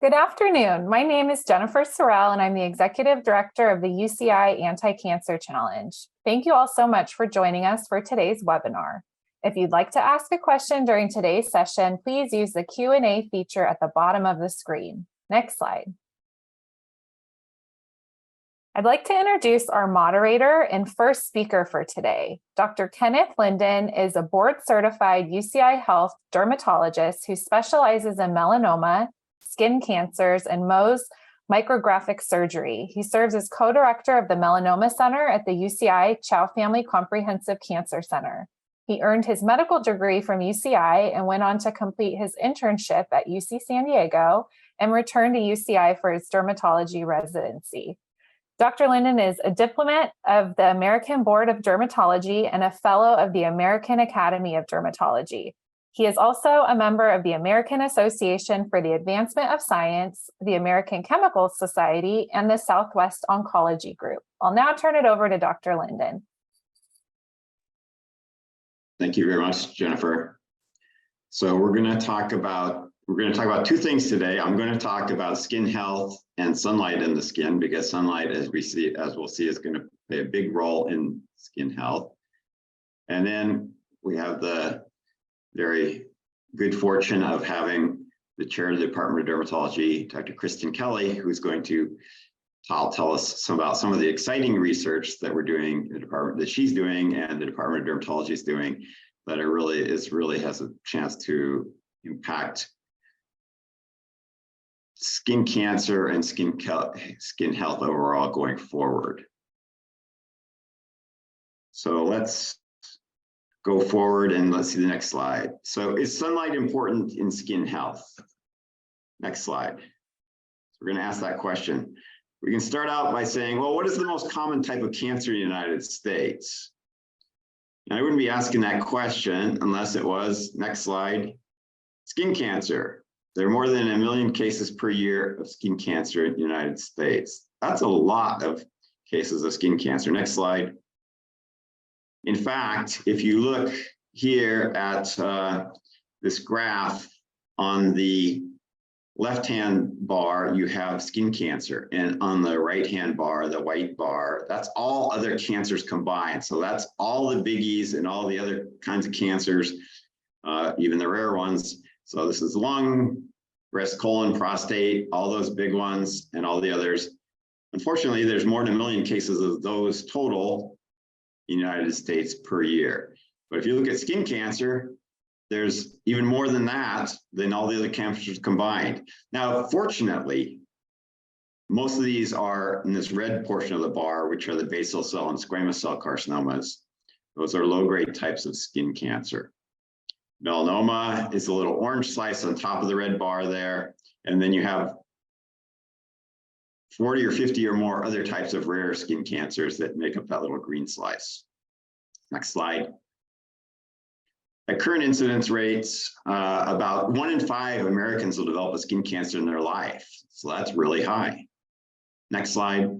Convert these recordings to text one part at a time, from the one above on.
Good afternoon. My name is Jennifer Sorrell, and I'm the Executive Director of the UCI Anti-Cancer Challenge. Thank you all so much for joining us for today's webinar. If you'd like to ask a question during today's session, please use the Q&A feature at the bottom of the screen. Next slide. I'd like to introduce our moderator and first speaker for today. Dr. Kenneth Linden is a board-certified UCI Health dermatologist who specializes in melanoma, skin cancers, and Mohs micrographic surgery. He serves as co-director of the Melanoma Center at the UCI Chow Family Comprehensive Cancer Center. He earned his medical degree from UCI and went on to complete his internship at UC San Diego and returned to UCI for his dermatology residency. Dr. Linden is a diplomat of the American Board of Dermatology and a fellow of the American Academy of Dermatology. He is also a member of the American Association for the Advancement of Science, the American Chemical Society, and the Southwest Oncology Group. I'll now turn it over to Dr. Linden. Thank you very much, Jennifer. So we're going to talk about two things today. I'm going to talk about skin health and sunlight in the skin, because sunlight, as we'll see, is going to play a big role in skin health. And then we have the very good fortune of having the chair of the Department of Dermatology, Dr. Kristen Kelly, who's going to tell us about some of the exciting research that we're doing in the department, that she's doing, and the Department of Dermatology is doing, that really has a chance to impact skin cancer and skin health overall going forward. So let's go forward and let's see the next slide. So is sunlight important in skin health? Next slide. So we're going to ask that question. We can start out by saying, well, what is the most common type of cancer in the United States? Now, I wouldn't be asking that question unless it was, next slide, skin cancer. There are more than 1 million cases per year of skin cancer in the United States. That's a lot of cases of skin cancer. Next slide. In fact, if you look here at this graph, on the left-hand bar, you have skin cancer, and on the right-hand bar, the white bar, that's all other cancers combined. So that's all the biggies and all the other kinds of cancers, even the rare ones. So this is lung, breast, colon, prostate, all those big ones, and all the others. Unfortunately, there's more than 1 million cases of those total in the United States per year. But if you look at skin cancer, there's even more than that, than all the other cancers combined. Now, fortunately, most of these are in this red portion of the bar, which are the basal cell and squamous cell carcinomas. Those are low-grade types of skin cancer. Melanoma is a little orange slice on top of the red bar there. And then you have 40 or 50 or more other types of rare skin cancers that make up that little green slice. Next slide. At current incidence rates, about 1 in 5 Americans will develop a skin cancer in their life. So that's really high. Next slide.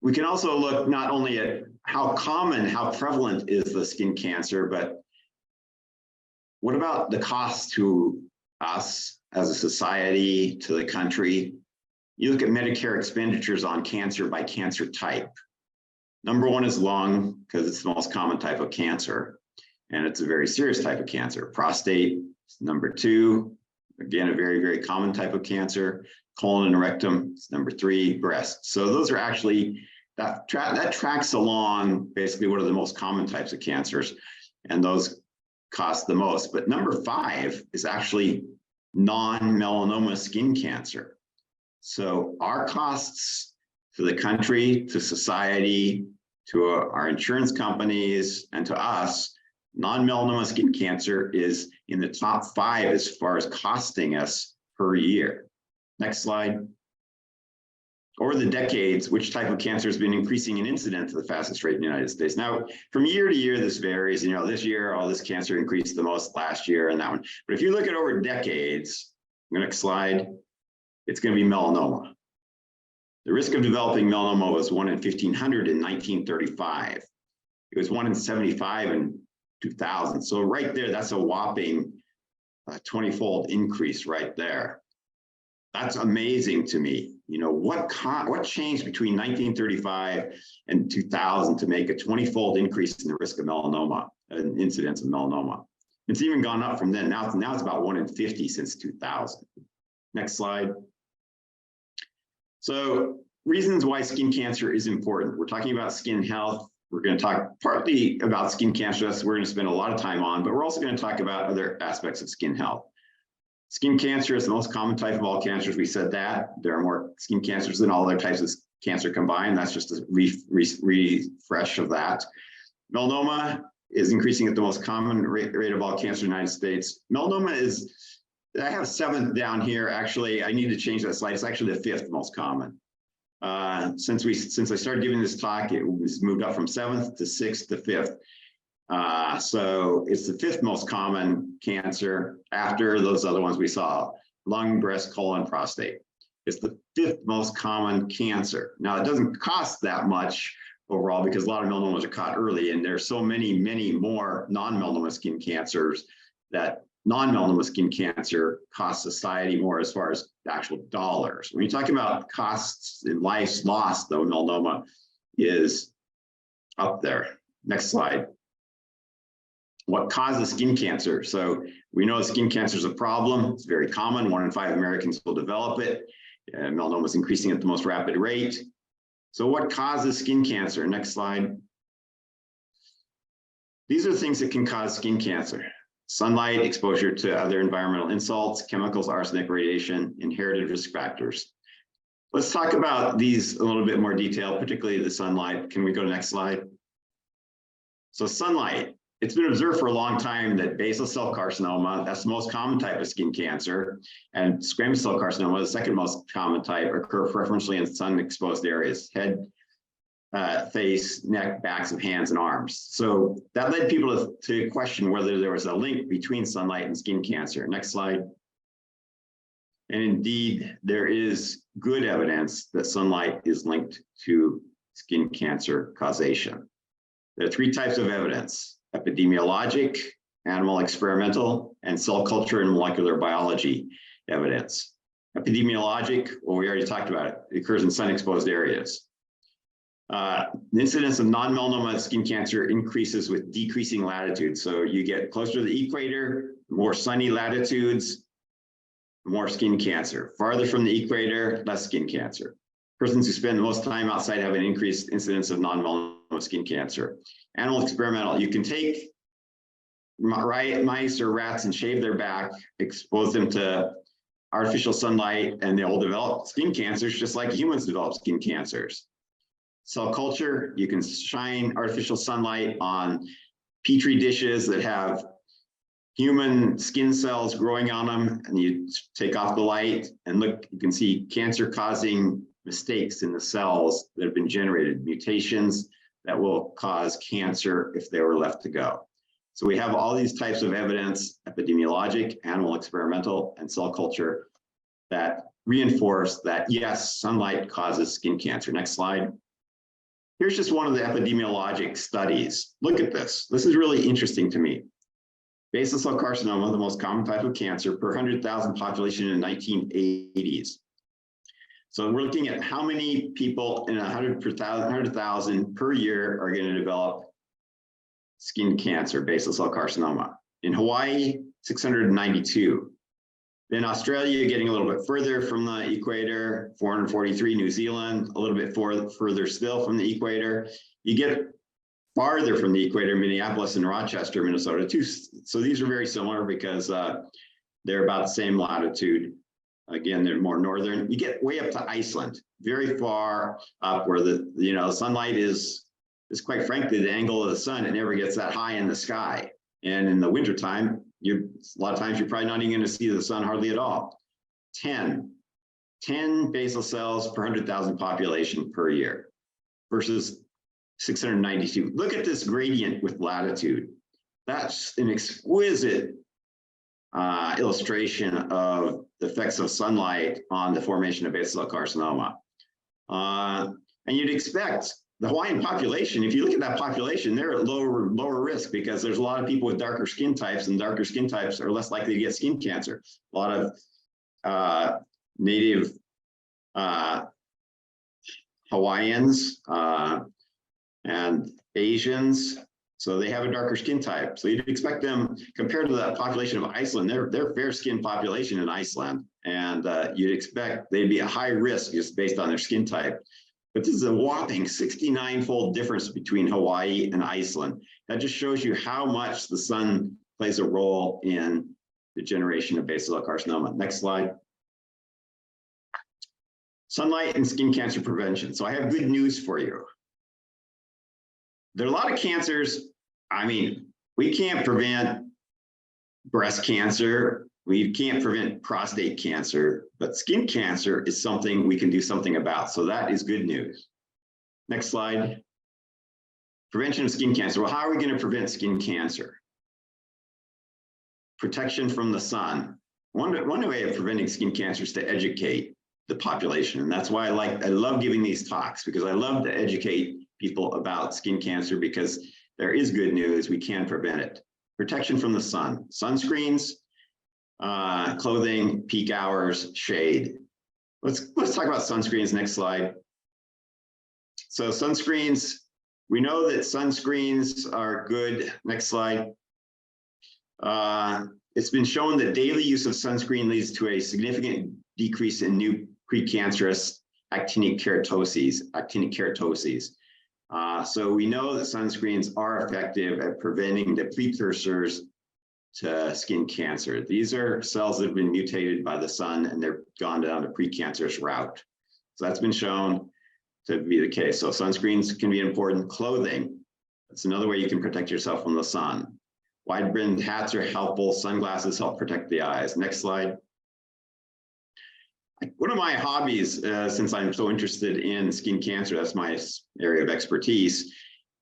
We can also look not only at how common, how prevalent is the skin cancer, but what about the cost to us as a society, to the country? You look at Medicare expenditures on cancer by cancer type. Number 1 is lung, because it's the most common type of cancer, and it's a very serious type of cancer. Prostate, number 2, again, a very, very common type of cancer. Colon and rectum, it's number 3, breast. So those are actually, that tracks along basically what are the most common types of cancers, and those cost the most. But number 5 is actually non-melanoma skin cancer. So our costs to the country, to society, to our insurance companies, and to us, non-melanoma skin cancer is in the top 5 as far as costing us per year. Next slide. Over the decades, which type of cancer has been increasing in incidence at the fastest rate in the United States? Now, from year to year, this varies. You know, this year, this cancer increased the most, last year, and that one. But if you look at over decades, next slide, it's going to be melanoma. The risk of developing melanoma was 1 in 1,500 in 1935. It was 1 in 75 in 2000. So right there, that's a whopping a 20-fold increase right there. That's amazing to me. You know, what changed between 1935 and 2000 to make a 20-fold increase in the risk of melanoma and incidence of melanoma? It's even gone up from then. Now it's about 1 in 50 since 2000. Next slide. So reasons why skin cancer is important. We're talking about skin health. We're going to talk partly about skin cancer. That's what we're going to spend a lot of time on, but we're also going to talk about other aspects of skin health. Skin cancer is the most common type of all cancers. We said that. There are more skin cancers than all other types of cancer combined. That's just a refresh of that. Melanoma is increasing at the most common rate of all cancer in the United States. Melanoma is, I have 7th down here. Actually, I need to change that slide. It's actually the 5th most common. Since I started giving this talk, it was moved up from 7th to 6th to 5th. So it's the 5th most common cancer after those other ones we saw: lung, breast, colon, prostate. It's the 5th most common cancer. Now, it doesn't cost that much overall because a lot of melanomas are caught early, and there's so many more non-melanoma skin cancers that non-melanoma skin cancer costs society more as far as actual dollars. When you talk about costs in lives lost, though, melanoma is up there. Next slide. What causes skin cancer? So we know skin cancer is a problem. It's very common. 1 in 5 Americans will develop it. Melanoma is increasing at the most rapid rate. So what causes skin cancer? Next slide. These are things that can cause skin cancer: sunlight, exposure to other environmental insults, chemicals, arsenic, radiation, inherited risk factors. Let's talk about these a little bit more detail, particularly the sunlight. Can we go to the next slide? So sunlight. It's been observed for a long time that basal cell carcinoma, that's the most common type of skin cancer, and squamous cell carcinoma, the 2nd most common type, occur preferentially in sun-exposed areas: head, face, neck, backs of hands, and arms. So that led people to question whether there was a link between sunlight and skin cancer. Next slide. And indeed, there is good evidence that sunlight is linked to skin cancer causation. There are 3 types of evidence: epidemiologic, animal experimental, and cell culture and molecular biology evidence. Epidemiologic, well, we already talked about it. It occurs in sun-exposed areas. The incidence of non-melanoma skin cancer increases with decreasing latitude. So you get closer to the equator, more sunny latitudes, more skin cancer. Farther from the equator, less skin cancer. Persons who spend the most time outside have an increased incidence of non-melanoma skin cancer. Animal experimental, you can take mice or rats and shave their back, expose them to artificial sunlight, and they'll develop skin cancers just like humans develop skin cancers. Cell culture, you can shine artificial sunlight on petri dishes that have human skin cells growing on them, and you take off the light and look, you can see cancer-causing mistakes in the cells that have been generated, mutations that will cause cancer if they were left to go. So we have all these types of evidence, epidemiologic, animal experimental, and cell culture, that reinforce that, yes, sunlight causes skin cancer. Next slide. Here's just one of the epidemiologic studies. Look at this. This is really interesting to me. Basal cell carcinoma, the most common type of cancer per 100,000 population in the 1980s. So we're looking at how many people in 100,000 per year are going to develop skin cancer, basal cell carcinoma. In Hawaii, 692. In Australia, getting a little bit further from the equator, 443. New Zealand, a little bit further still from the equator. You get farther from the equator, Minneapolis and Rochester, Minnesota, too. So these are very similar because they're about the same latitude. Again, they're more northern. You get way up to Iceland, very far up where the sunlight is quite frankly, the angle of the sun, it never gets that high in the sky. And in the wintertime, a lot of times you're probably not even going to see the sun hardly at all. 10 basal cells per 100,000 population per year versus 692. Look at this gradient with latitude. That's an exquisite illustration of the effects of sunlight on the formation of basal cell carcinoma. And you'd expect the Hawaiian population, if you look at that population, they're at lower risk because there's a lot of people with darker skin types, and darker skin types are less likely to get skin cancer. A lot of native Hawaiians and Asians, so they have a darker skin type. So you'd expect them, compared to the population of Iceland, they're fair skin population in Iceland, and you'd expect they'd be a high risk just based on their skin type. But this is a whopping 69-fold difference between Hawaii and Iceland. That just shows you how much the sun plays a role in the generation of basal cell carcinoma. Next slide. Sunlight and skin cancer prevention. So I have good news for you. There are a lot of cancers. I mean, we can't prevent breast cancer. We can't prevent prostate cancer, but skin cancer is something we can do something about. So that is good news. Next slide. Prevention of skin cancer. Well, how are we going to prevent skin cancer? Protection from the sun. One way of preventing skin cancer is to educate the population. And that's why I love giving these talks, because I love to educate people about skin cancer, because there is good news. We can prevent it. Protection from the sun. Sunscreens, clothing, peak hours, shade. Let's talk about sunscreens. Next slide. So sunscreens, we know that sunscreens are good. Next slide. It's been shown that daily use of sunscreen leads to a significant decrease in new precancerous actinic keratoses. So we know that sunscreens are effective at preventing the precursors to skin cancer. These are cells that have been mutated by the sun, and they're gone down the precancerous route. So that's been shown to be the case. So sunscreens can be important. Clothing, that's another way you can protect yourself from the sun. Wide-brimmed hats are helpful. Sunglasses help protect the eyes. Next slide. One of my hobbies, since I'm so interested in skin cancer, that's my area of expertise,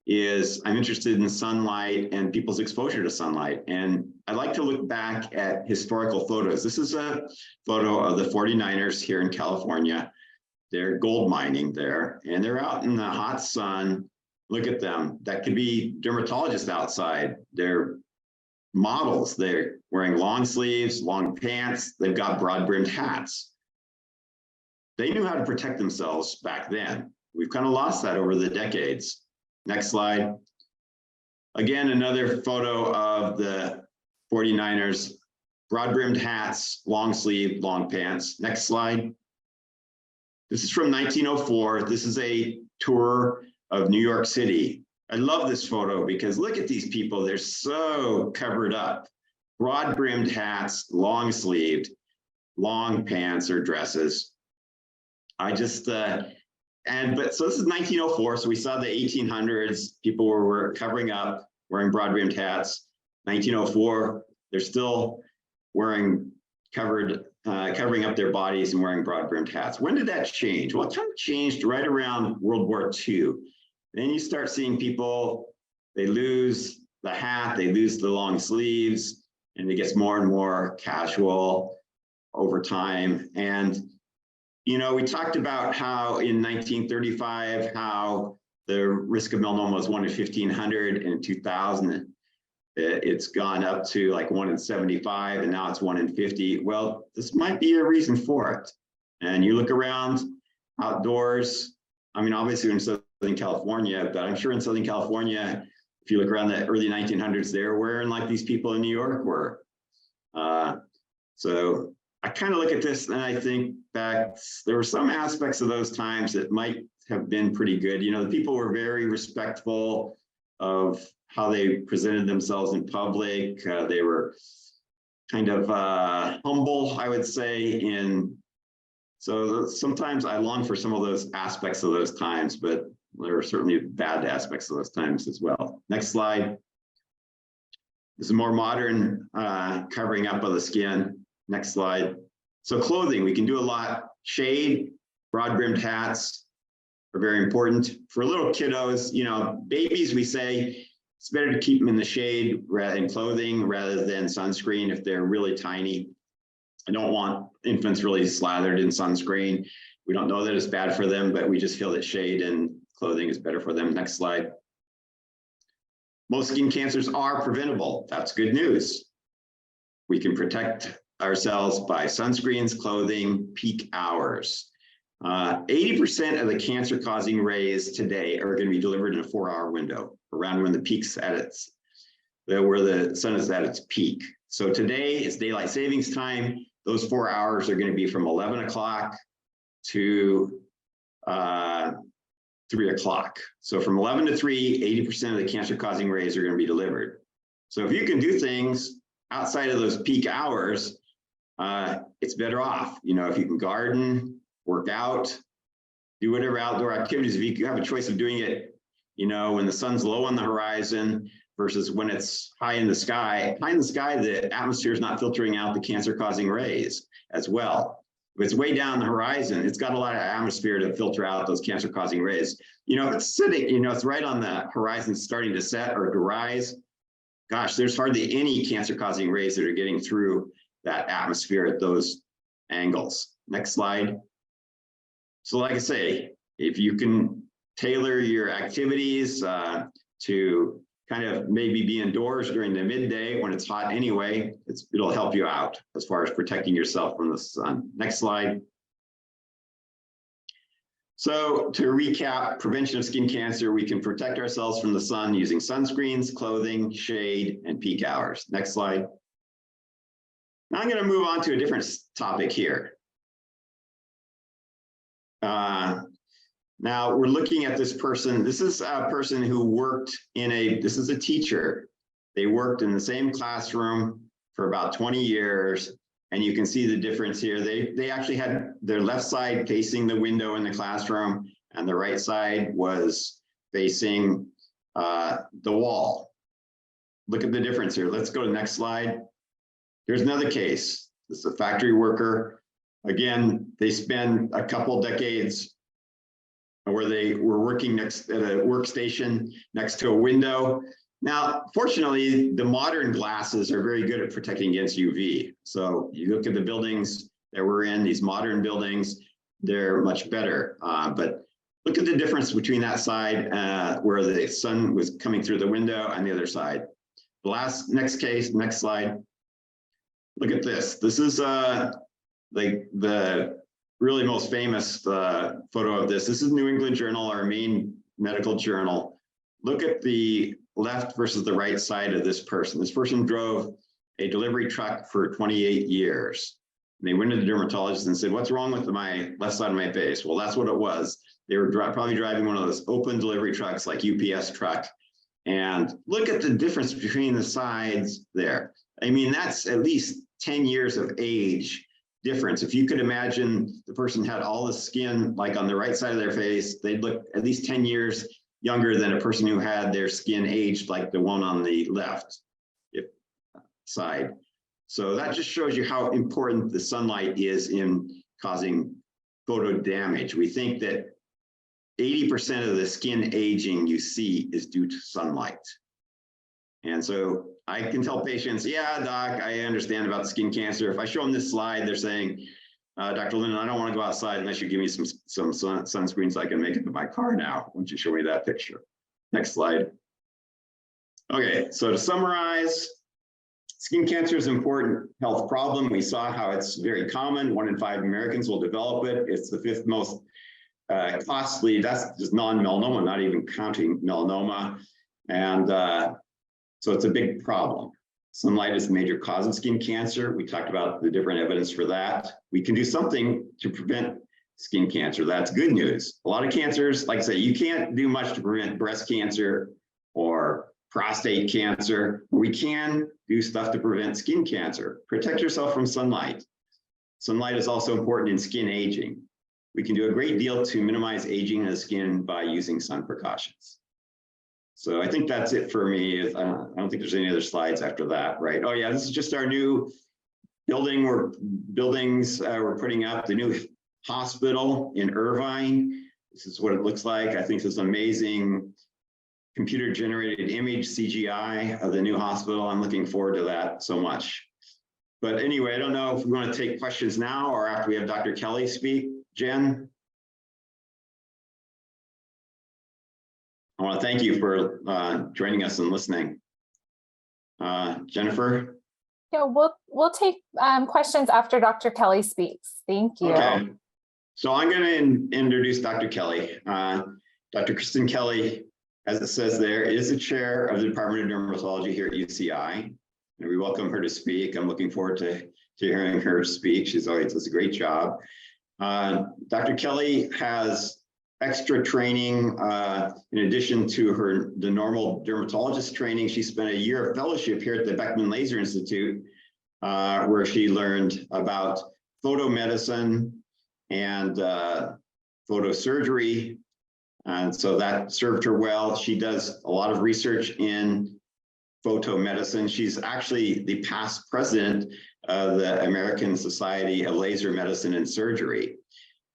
is I'm interested in sunlight and people's exposure to sunlight. And I like to look back at historical photos. This is a photo of the 49ers here in California. They're gold mining there, and they're out in the hot sun. Look at them. That could be dermatologists outside. They're models. They're wearing long sleeves, long pants. They've got broad-brimmed hats. They knew how to protect themselves back then. We've kind of lost that over the decades. Next slide. Again, another photo of the 49ers, broad-brimmed hats, long sleeve, long pants. Next slide. This is from 1904. This is a tour of New York City. I love this photo because look at these people. They're so covered up. Broad-brimmed hats, long sleeved, long pants or dresses. But so this is 1904. So we saw the 1800s, people were covering up, wearing broad-brimmed hats. 1904, they're still wearing covering up their bodies and wearing broad-brimmed hats. When did that change? Well, it kind of changed right around World War II. Then you start seeing people, they lose the hat, they lose the long sleeves, and it gets more and more casual over time. And you know, we talked about how in 1935, how the risk of melanoma was 1 in 1,500, and in 2000, it's gone up to like 1 in 75, and now it's 1 in 50. Well, this might be a reason for it. And you look around outdoors, I mean, obviously in Southern California, but I'm sure in Southern California, if you look around the early 1900s, they were wearing like these people in New York were. So I kind of look at this and I think back, there were some aspects of those times that might have been pretty good. You know, the people were very respectful of how they presented themselves in public. They were kind of humble, I would say. So sometimes I long for some of those aspects of those times, but there are certainly bad aspects of those times as well. Next slide. This is a more modern covering up of the skin. Next slide. So clothing, we can do a lot. Shade, broad-brimmed hats are very important. For little kiddos, you know, babies, we say it's better to keep them in the shade in clothing rather than sunscreen if they're really tiny. I don't want infants really slathered in sunscreen. We don't know that it's bad for them, but we just feel that shade and clothing is better for them. Next slide. Most skin cancers are preventable. That's good news. We can protect ourselves by sunscreens, clothing, peak hours. 80% of the cancer-causing rays today are going to be delivered in a 4-hour window, around when the peak's at its, where the sun is at its peak. So today is daylight savings time. Those 4 hours are going to be from 11 o'clock to 3 o'clock. So from 11 to 3, 80% of the cancer-causing rays are going to be delivered. So if you can do things outside of those peak hours, it's better off. You know, if you can garden, work out, do whatever outdoor activities. If you have a choice of doing it, you know, when the sun's low on the horizon versus when it's high in the sky, the atmosphere is not filtering out the cancer-causing rays as well. If it's way down the horizon, it's got a lot of atmosphere to filter out those cancer-causing rays. You know, if it's sitting, you know, it's right on the horizon starting to set or to rise, gosh, there's hardly any cancer-causing rays that are getting through that atmosphere at those angles. Next slide. So like I say, if you can tailor your activities to kind of maybe be indoors during the midday when it's hot anyway, it'll help you out as far as protecting yourself from the sun. Next slide. So to recap, prevention of skin cancer, we can protect ourselves from the sun using sunscreens, clothing, shade, and peak hours. Next slide. Now I'm going to move on to a different topic here. Now we're looking at this person. This is a person who worked this is a teacher. They worked in the same classroom for about 20 years. And you can see the difference here. They actually had their left side facing the window in the classroom, and the right side was facing the wall. Look at the difference here. Let's go to the next slide. Here's another case. This is a factory worker. Again, they spend a couple decades where they were working next at a workstation next to a window. Now, fortunately, the modern glasses are very good at protecting against UV. So you look at the buildings that we're in, these modern buildings, they're much better. But look at the difference between that side where the sun was coming through the window and the other side. The next case, next slide. Look at this. This is like the really most famous photo of this. This is New England Journal, our main medical journal. Look at the left versus the right side of this person. This person drove a delivery truck for 28 years. And they went to the dermatologist and said, what's wrong with my left side of my face? Well, that's what it was. They were probably driving one of those open delivery trucks like UPS truck. And look at the difference between the sides there. I mean, that's at least 10 years of age difference. If you could imagine the person had all the skin like on the right side of their face, they'd look at least 10 years younger than a person who had their skin aged like the one on the left side. So that just shows you how important the sunlight is in causing photo damage. We think that 80% of the skin aging you see is due to sunlight. And so I can tell patients, yeah, doc, I understand about skin cancer. If I show them this slide, they're saying, Dr. Linden, I don't want to go outside unless you give me some sunscreen so I can make it to my car now. Why don't you show me that picture? Next slide. Okay, so to summarize, skin cancer is an important health problem. We saw how it's very common. 1 in 5 Americans will develop it. It's the 5th most costly. That's just non-melanoma, not even counting melanoma. And so it's a big problem. Sunlight is a major cause of skin cancer. We talked about the different evidence for that. We can do something to prevent skin cancer. That's good news. A lot of cancers, like I say, you can't do much to prevent breast cancer or prostate cancer. We can do stuff to prevent skin cancer. Protect yourself from sunlight. Sunlight is also important in skin aging. We can do a great deal to minimize aging of the skin by using sun precautions. So I think that's it for me. I don't think there's any other slides after that, right? Oh yeah, this is just our new building we're putting up, the new hospital in Irvine. This is what it looks like. I think this is amazing computer generated image CGI of the new hospital. I'm looking forward to that so much. But anyway, I don't know if we want to take questions now or after we have Dr. Kelly speak. Jen? I want to thank you for joining us and listening. Jennifer? Yeah, we'll take questions after Dr. Kelly speaks. Thank you. Okay. So I'm going to introduce Dr. Kelly. Dr. Kristen Kelly, as it says there, is the chair of the Department of Dermatology here at UCI. And we welcome her to speak. I'm looking forward to hearing her speak. She's always does a great job. Dr. Kelly has extra training in addition to the normal dermatologist training. She spent a year of fellowship here at the Beckman Laser Institute, where she learned about photomedicine and photosurgery. And so that served her well. She does a lot of research in photomedicine. She's actually the past president of the American Society of Laser Medicine and Surgery.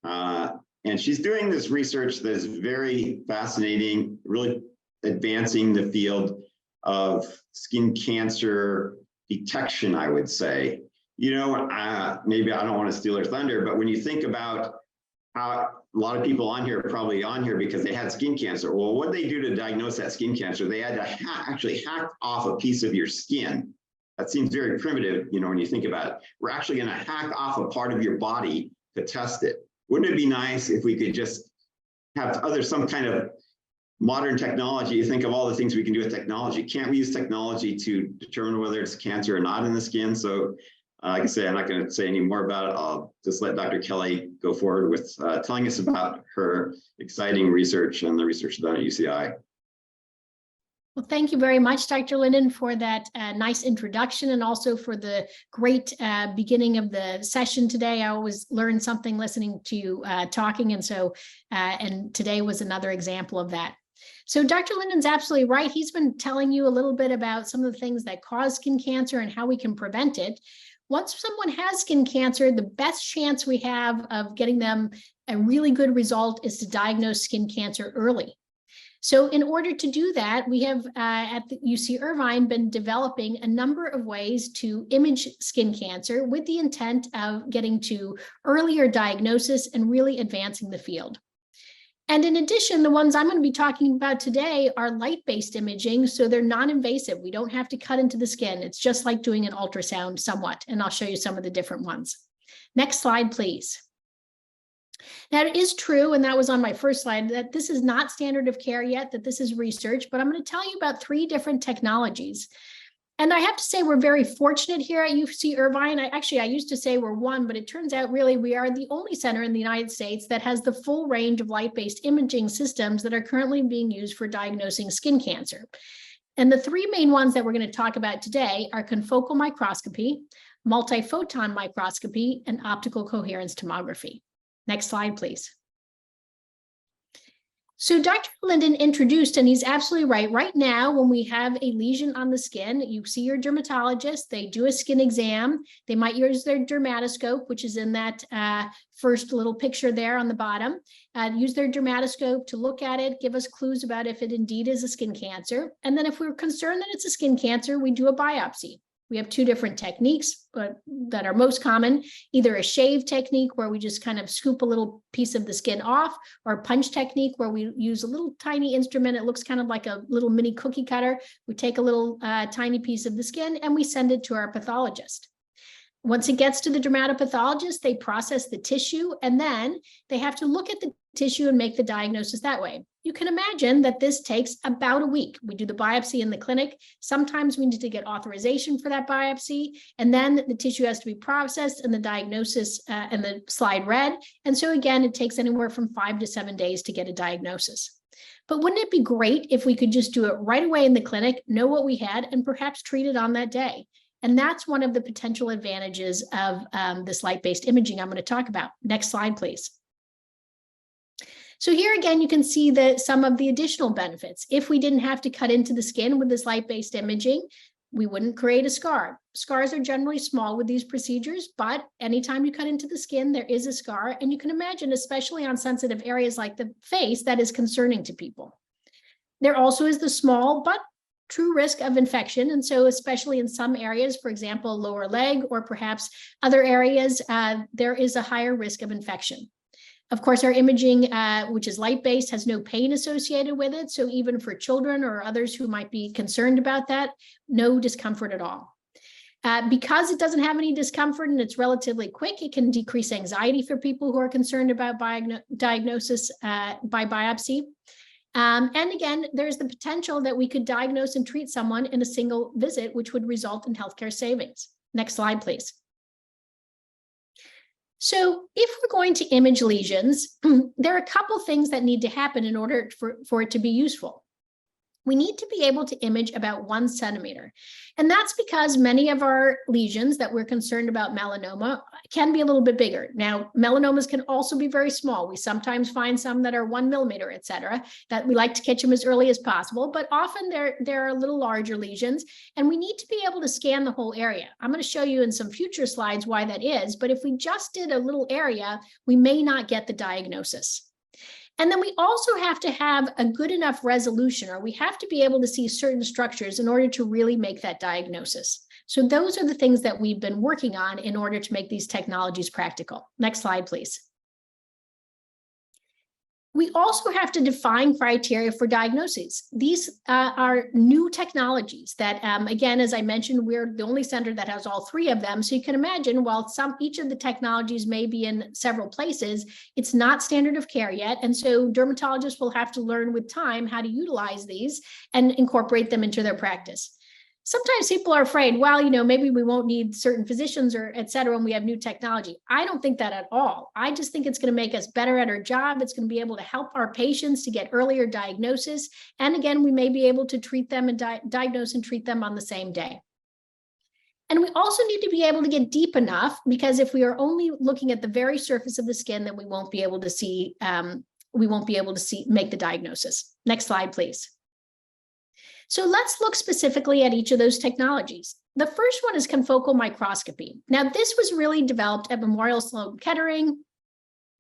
And she's doing this research that is very fascinating, really advancing the field of skin cancer detection, I would say. You know, maybe I don't want to steal her thunder, but when you think about how a lot of people on here are probably on here because they had skin cancer. Well, what did they do to diagnose that skin cancer? They had to actually hack off a piece of your skin. That seems very primitive, you know, when you think about it. We're actually going to hack off a part of your body to test it. Wouldn't it be nice if we could just have some kind of modern technology? You think of all the things we can do with technology. Can't we use technology to determine whether it's cancer or not in the skin? So like I say, I'm not going to say any more about it. I'll just let Dr. Kelly go forward with telling us about her exciting research and the research done at UCI. Well, thank you very much, Dr. Linden, for that nice introduction and also for the great beginning of the session today. I always learn something listening to you talking, and so and today was another example of that. So Dr. Linden's absolutely right. He's been telling you a little bit about some of the things that cause skin cancer and how we can prevent it. Once someone has skin cancer, the best chance we have of getting them a really good result is to diagnose skin cancer early. So in order to do that, we have at the UC Irvine been developing a number of ways to image skin cancer with the intent of getting to earlier diagnosis and really advancing the field. And in addition, the ones I'm going to be talking about today are light-based imaging, so they're non-invasive. We don't have to cut into the skin. It's just like doing an ultrasound somewhat, and I'll show you some of the different ones. Next slide, please. Now, it is true, and that was on my first slide, that this is not standard of care yet, that this is research, but I'm going to tell you about 3 different technologies. And I have to say we're very fortunate here at UC Irvine. I used to say we're one, but it turns out really we are the only center in the United States that has the full range of light-based imaging systems that are currently being used for diagnosing skin cancer. And the 3 main ones that we're going to talk about today are confocal microscopy, multiphoton microscopy, and optical coherence tomography. Next slide, please. So Dr. Linden introduced, and he's absolutely right. Right now, when we have a lesion on the skin, you see your dermatologist, they do a skin exam. They might use their dermatoscope, which is in that first little picture there on the bottom, use their dermatoscope to look at it, give us clues about if it indeed is a skin cancer. And then if we're concerned that it's a skin cancer, we do a biopsy. We have 2 different techniques that are most common, either a shave technique where we just kind of scoop a little piece of the skin off, or a punch technique where we use a little tiny instrument. It looks kind of like a little mini cookie cutter. We take a little tiny piece of the skin and we send it to our pathologist. Once it gets to the dermatopathologist, they process the tissue, and then they have to look at the tissue and make the diagnosis that way. You can imagine that this takes about a week. We do the biopsy in the clinic. Sometimes we need to get authorization for that biopsy, and then the tissue has to be processed and the diagnosis and the slide read. And so again, it takes anywhere from 5 to 7 days to get a diagnosis. But wouldn't it be great if we could just do it right away in the clinic, know what we had, and perhaps treat it on that day? And that's one of the potential advantages of this light-based imaging I'm going to talk about. Next slide, please. So here again, you can see some of the additional benefits. If we didn't have to cut into the skin with this light-based imaging, we wouldn't create a scar. Scars are generally small with these procedures, but anytime you cut into the skin, there is a scar. And you can imagine, especially on sensitive areas like the face, that is concerning to people. There also is the small but true risk of infection. And so especially in some areas, for example, lower leg or perhaps other areas, there is a higher risk of infection. Of course, our imaging, which is light-based, has no pain associated with it. So even for children or others who might be concerned about that, no discomfort at all. Because it doesn't have any discomfort and it's relatively quick, it can decrease anxiety for people who are concerned about diagnosis by biopsy. And again, there's the potential that we could diagnose and treat someone in a single visit, which would result in healthcare savings. Next slide, please. So if we're going to image lesions, there are a couple things that need to happen in order for it to be useful. We need to be able to image about 1 centimeter. And that's because many of our lesions that we're concerned about melanoma can be a little bit bigger. Now, melanomas can also be very small. We sometimes find some that are 1 millimeter, et cetera, that we like to catch them as early as possible, but often they're a little larger lesions, and we need to be able to scan the whole area. I'm going to show you in some future slides why that is, but if we just did a little area, we may not get the diagnosis. And then we also have to have a good enough resolution, or we have to be able to see certain structures in order to really make that diagnosis. So those are the things that we've been working on in order to make these technologies practical. Next slide, please. We also have to define criteria for diagnoses. These are new technologies that, again, as I mentioned, we're the only center that has all 3 of them. So you can imagine, while each of the technologies may be in several places, it's not standard of care yet. And so dermatologists will have to learn with time how to utilize these and incorporate them into their practice. Sometimes people are afraid, well, maybe we won't need certain physicians or et cetera when we have new technology. I don't think that at all. I just think it's going to make us better at our job. It's going to be able to help our patients to get earlier diagnosis. And again, we may be able to treat them and diagnose and treat them on the same day. And we also need to be able to get deep enough, because if we are only looking at the very surface of the skin, then we won't be able to see, make the diagnosis. Next slide, please. So let's look specifically at each of those technologies. The first one is confocal microscopy. Now, this was really developed at Memorial Sloan Kettering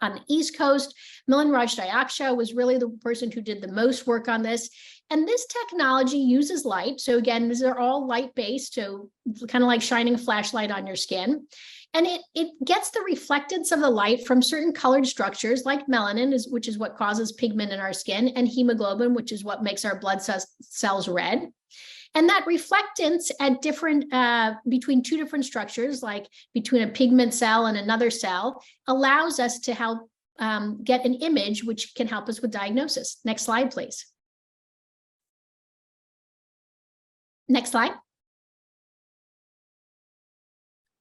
on the East Coast. Milan Rajdyaksha was really the person who did the most work on this. And this technology uses light. So again, these are all light-based, so kind of like shining a flashlight on your skin. And it gets the reflectance of the light from certain colored structures like melanin, which is what causes pigment in our skin, and hemoglobin, which is what makes our blood cells red. And that reflectance at different, between 2 different structures, like between a pigment cell and another cell, allows us to help get an image which can help us with diagnosis. Next slide, please. Next slide.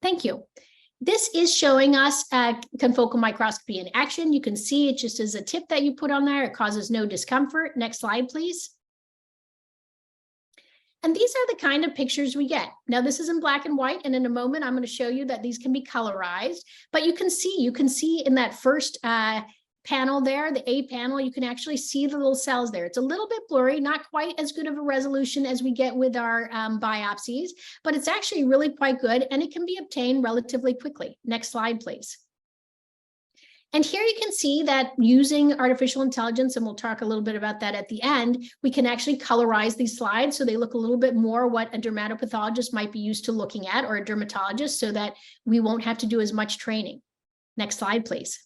Thank you. This is showing us confocal microscopy in action. You can see it just as a tip that you put on there. It causes no discomfort. Next slide, please. And these are the kind of pictures we get. Now, this is in black and white, and in a moment, I'm going to show you that these can be colorized. But you can see in that first panel there, the A panel, you can actually see the little cells there. It's a little bit blurry, not quite as good of a resolution as we get with our biopsies, but it's actually really quite good, and it can be obtained relatively quickly. Next slide, please. And here you can see that using artificial intelligence, and we'll talk a little bit about that at the end, we can actually colorize these slides so they look a little bit more what a dermatopathologist might be used to looking at, or a dermatologist, so that we won't have to do as much training. Next slide, please.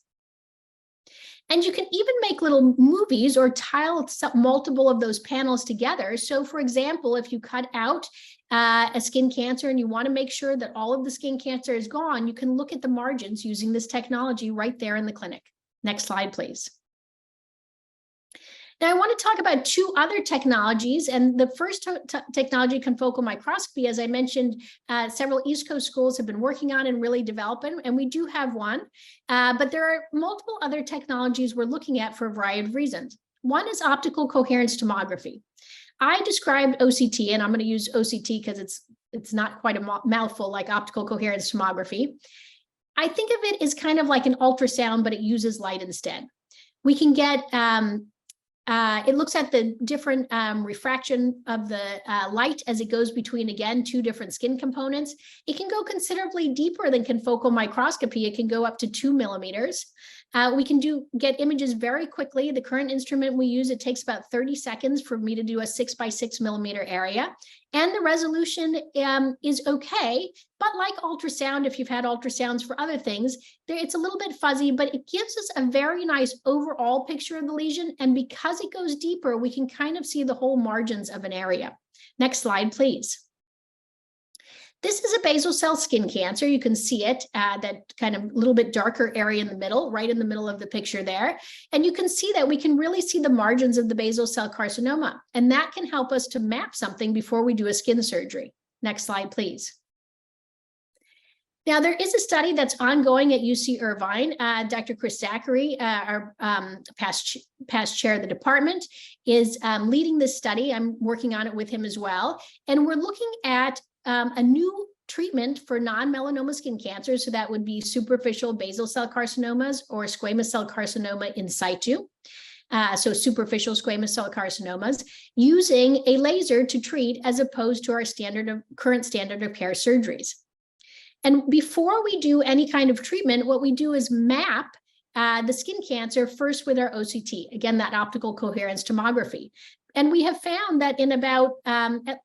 And you can even make little movies or tile multiple of those panels together. So for example, if you cut out a skin cancer and you want to make sure that all of the skin cancer is gone, you can look at the margins using this technology right there in the clinic. Next slide, please. Now, I want to talk about 2 other technologies, and the first technology, confocal microscopy, as I mentioned, several East Coast schools have been working on and really developing, and we do have one, but there are multiple other technologies we're looking at for a variety of reasons. One is optical coherence tomography. I described OCT, and I'm going to use OCT because it's not quite a mouthful like optical coherence tomography. I think of it as kind of like an ultrasound, but it uses light instead. We can get it looks at the different refraction of the light as it goes between, again, 2 different skin components. It can go considerably deeper than confocal microscopy. It can go up to 2 millimeters. We can get images very quickly. The current instrument we use, it takes about 30 seconds for me to do a 6 by 6 millimeter area. And the resolution is okay, but like ultrasound, if you've had ultrasounds for other things, it's a little bit fuzzy, but it gives us a very nice overall picture of the lesion. And because it goes deeper, we can kind of see the whole margins of an area. Next slide, please. This is a basal cell skin cancer. You can see it, that kind of little bit darker area in the middle, right in the middle of the picture there. And you can see that we can really see the margins of the basal cell carcinoma. And that can help us to map something before we do a skin surgery. Next slide, please. Now, there is a study that's ongoing at UC Irvine. Dr. Chris Zachary, our past chair of the department, is leading this study. I'm working on it with him as well. And we're looking at a new treatment for non-melanoma skin cancer. So that would be superficial basal cell carcinomas or squamous cell carcinoma in situ. So superficial squamous cell carcinomas, using a laser to treat as opposed to our current standard of care surgeries. And before we do any kind of treatment, what we do is map the skin cancer first with our OCT, again, that optical coherence tomography. And we have found that in about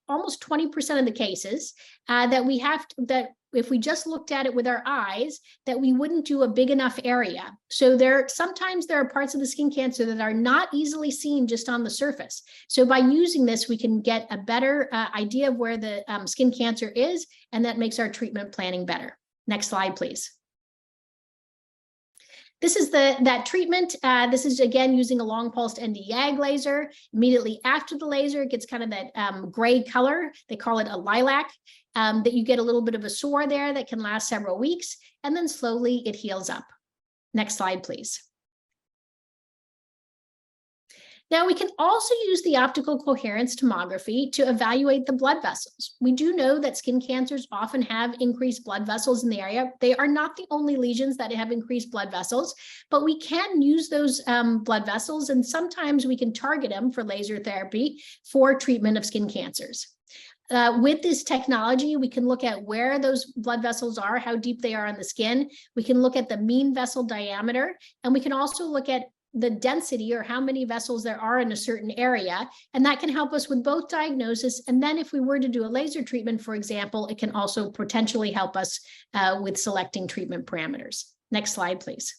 almost 20% of the cases that if we just looked at it with our eyes, that we wouldn't do a big enough area. So sometimes there are parts of the skin cancer that are not easily seen just on the surface. So by using this, we can get a better idea of where the skin cancer is, and that makes our treatment planning better. Next slide, please. This is that treatment. This is, again, using a long pulsed ND-YAG laser. Immediately after the laser, it gets kind of that gray color. They call it a lilac, that you get a little bit of a sore there that can last several weeks, and then slowly it heals up. Next slide, please. Now, we can also use the optical coherence tomography to evaluate the blood vessels. We do know that skin cancers often have increased blood vessels in the area. They are not the only lesions that have increased blood vessels, but we can use those blood vessels, and sometimes we can target them for laser therapy for treatment of skin cancers. With this technology, we can look at where those blood vessels are, how deep they are on the skin. We can look at the mean vessel diameter, and we can also look at the density, or how many vessels there are in a certain area. And that can help us with both diagnosis. And then if we were to do a laser treatment, for example, it can also potentially help us with selecting treatment parameters. Next slide, please.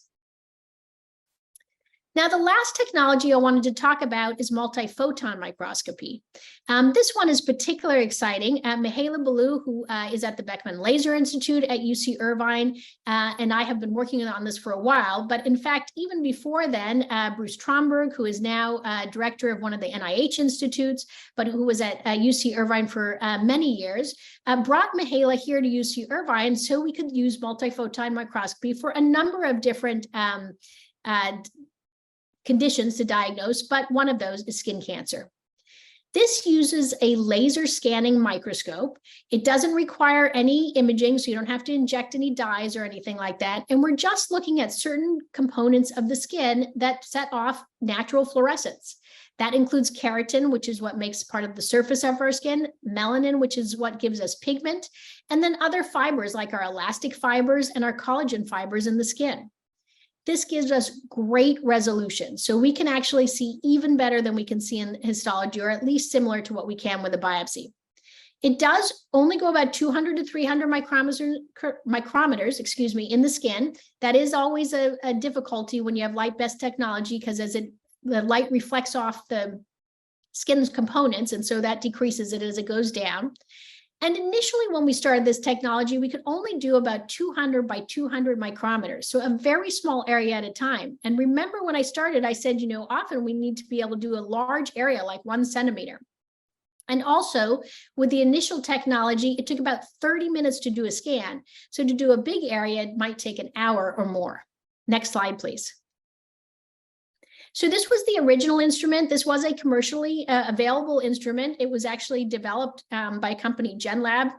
Now, the last technology I wanted to talk about is multiphoton microscopy. This one is particularly exciting. Mihaela Ballou, who is at the Beckman Laser Institute at UC Irvine, and I have been working on this for a while. But in fact, even before then, Bruce Tromberg, who is now director of one of the NIH institutes, but who was at UC Irvine for many years, brought Mihaela here to UC Irvine so we could use multiphoton microscopy for a number of different conditions to diagnose, but one of those is skin cancer. This uses a laser scanning microscope. It doesn't require any imaging, so you don't have to inject any dyes or anything like that. And we're just looking at certain components of the skin that set off natural fluorescence. That includes keratin, which is what makes part of the surface of our skin, melanin, which is what gives us pigment, and then other fibers like our elastic fibers and our collagen fibers in the skin. This gives us great resolution. So we can actually see even better than we can see in histology, or at least similar to what we can with a biopsy. It does only go about 200 to 300 micrometers, in the skin. That is always a difficulty when you have light-based technology, because the light reflects off the skin's components, and so that decreases it as it goes down. And initially, when we started this technology, we could only do about 200 by 200 micrometers, so a very small area at a time. And remember, when I started, I said, often we need to be able to do a large area, like 1 centimeter. And also, with the initial technology, it took about 30 minutes to do a scan. So to do a big area, it might take an hour or more. Next slide, please. So this was the original instrument. This was a commercially available instrument. It was actually developed by a company, GenLab.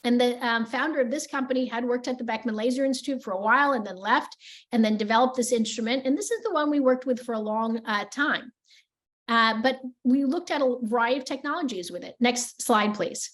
And the founder of this company had worked at the Beckman Laser Institute for a while and then left and then developed this instrument. And this is the one we worked with for a long time. But we looked at a variety of technologies with it. Next slide, please.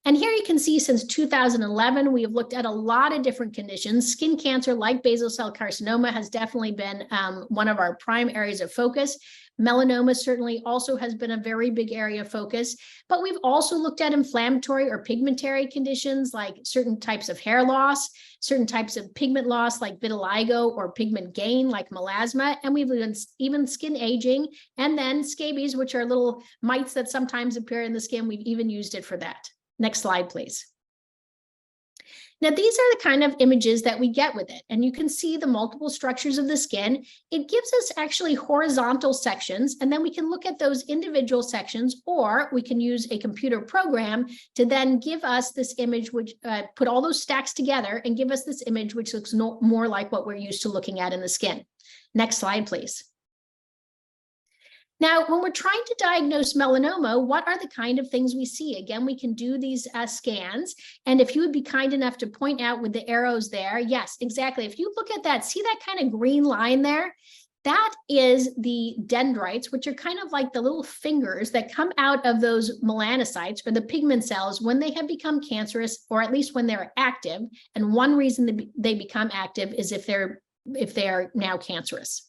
And here you can see since 2011, we have looked at a lot of different conditions. Skin cancer like basal cell carcinoma has definitely been one of our prime areas of focus. Melanoma certainly also has been a very big area of focus, but we've also looked at inflammatory or pigmentary conditions like certain types of hair loss, certain types of pigment loss like vitiligo or pigment gain like melasma, and we've even skin aging, and then scabies, which are little mites that sometimes appear in the skin. We've even used it for that. Next slide, please. Now, these are the kind of images that we get with it, and you can see the multiple structures of the skin. It gives us actually horizontal sections, and then we can look at those individual sections, or we can use a computer program to then give us this image, which put all those stacks together and give us this image, which looks more like what we're used to looking at in the skin. Next slide, please. Now, when we're trying to diagnose melanoma, what are the kind of things we see? Again, we can do these scans. And if you would be kind enough to point out with the arrows there, yes, exactly. If you look at that, see that kind of green line there? That is the dendrites, which are kind of like the little fingers that come out of those melanocytes or the pigment cells when they have become cancerous, or at least when they're active. And one reason they become active is if they are now cancerous.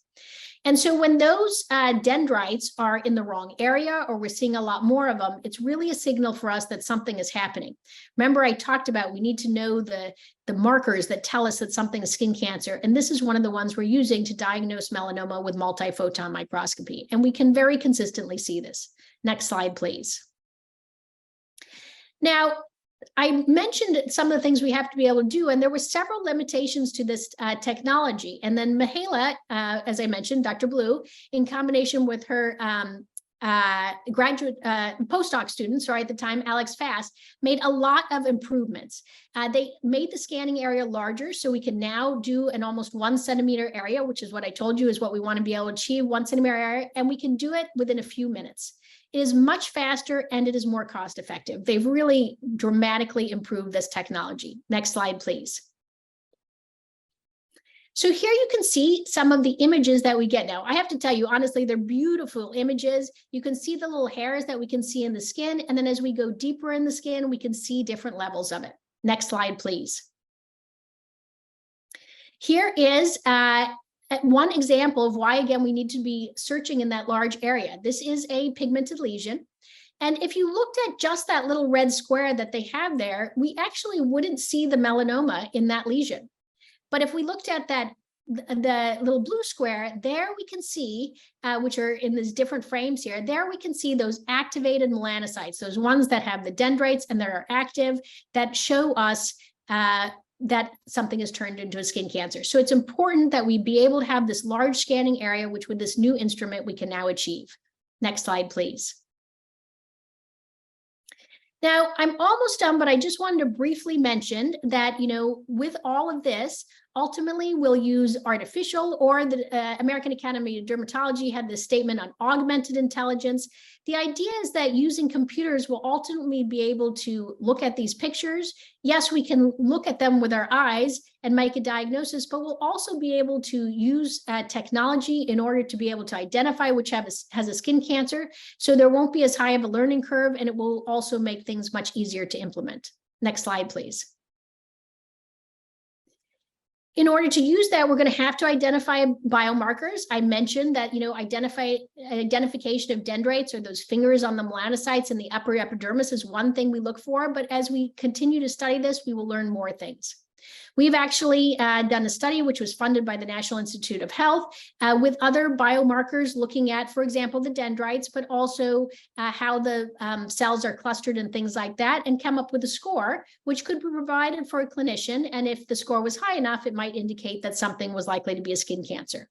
And so when those dendrites are in the wrong area, or we're seeing a lot more of them, it's really a signal for us that something is happening. Remember, I talked about we need to know the markers that tell us that something is skin cancer. And this is one of the ones we're using to diagnose melanoma with multiphoton microscopy. And we can very consistently see this. Next slide, please. Now, I mentioned some of the things we have to be able to do, and there were several limitations to this technology. And then Mihaela, as I mentioned, Dr. Blue, in combination with her graduate postdoc student, sorry, at the time, Alex Fast, made a lot of improvements. They made the scanning area larger, so we can now do an almost 1 centimeter area, which is what I told you is what we want to be able to achieve, 1 centimeter area, and we can do it within a few minutes. It is much faster and it is more cost effective. They've really dramatically improved this technology. Next slide, please. So here you can see some of the images that we get now. I have to tell you, honestly, they're beautiful images. You can see the little hairs that we can see in the skin. And then as we go deeper in the skin, we can see different levels of it. Next slide, please. Here is one example of why, again, we need to be searching in that large area. This is a pigmented lesion. And if you looked at just that little red square that they have there, we actually wouldn't see the melanoma in that lesion. But if we looked at that, the little blue square, there we can see, which are in these different frames here, there we can see those activated melanocytes, those ones that have the dendrites and that are active, that show us that something is turned into a skin cancer. So it's important that we be able to have this large scanning area, which with this new instrument we can now achieve. Next slide, please. Now, I'm almost done, but I just wanted to briefly mention that, with all of this, ultimately we'll use artificial, or the American Academy of Dermatology had this statement on augmented intelligence. The idea is that using computers will ultimately be able to look at these pictures. Yes, we can look at them with our eyes and make a diagnosis, but we'll also be able to use technology in order to be able to identify which has a skin cancer. So there won't be as high of a learning curve, and it will also make things much easier to implement. Next slide, please. In order to use that, we're going to have to identify biomarkers. I mentioned that, identification of dendrites, or those fingers on the melanocytes in the upper epidermis, is one thing we look for. But as we continue to study this, we will learn more things. We've actually done a study which was funded by the National Institute of Health with other biomarkers looking at, for example, the dendrites, but also how the cells are clustered and things like that, and come up with a score which could be provided for a clinician. And if the score was high enough, it might indicate that something was likely to be a skin cancer.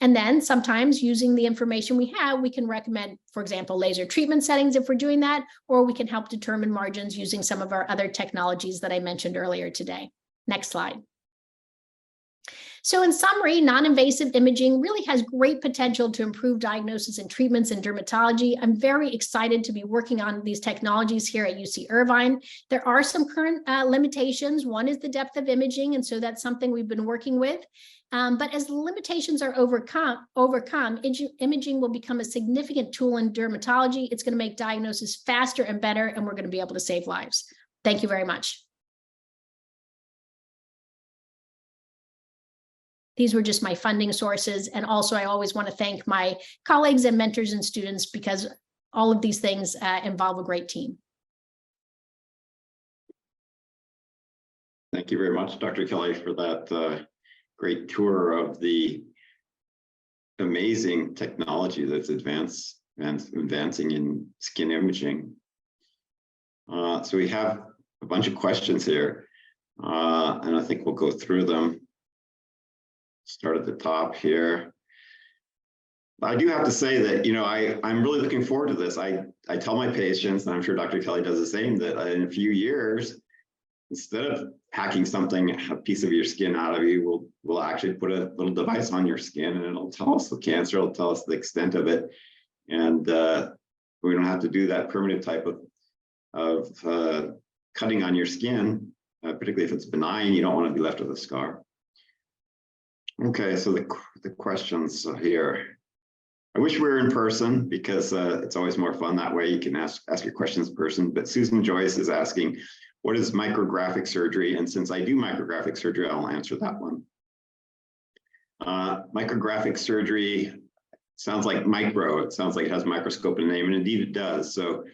And then sometimes, using the information we have, we can recommend, for example, laser treatment settings if we're doing that, or we can help determine margins using some of our other technologies that I mentioned earlier today. Next slide. So in summary, non-invasive imaging really has great potential to improve diagnosis and treatments in dermatology. I'm very excited to be working on these technologies here at UC Irvine. There are some current limitations. One is the depth of imaging, and so that's something we've been working with. But as the limitations are overcome, imaging will become a significant tool in dermatology. It's going to make diagnosis faster and better, and we're going to be able to save lives. Thank you very much. These were just my funding sources. And also, I always want to thank my colleagues and mentors and students, because all of these things involve a great team. Thank you very much, Dr. Kelly, for that great tour of the amazing technology that's advancing in skin imaging. So we have a bunch of questions here, and I think we'll go through them. Start at the top here. I do have to say that, I'm really looking forward to this. I tell my patients, and I'm sure Dr. Kelly does the same, that in a few years, instead of hacking a piece of your skin out of you, we'll actually put a little device on your skin, and it'll tell us the cancer, it'll tell us the extent of it. And we don't have to do that primitive type of cutting on your skin, particularly if it's benign. You don't want to be left with a scar. Okay, so the questions here. I wish we were in person, because it's always more fun that way. You can ask your questions in person. But Susan Joyce is asking, what is micrographic surgery? And since I do micrographic surgery, I'll answer that one. Micrographic surgery sounds like micro. It sounds like it has microscope in the name, and indeed it does. So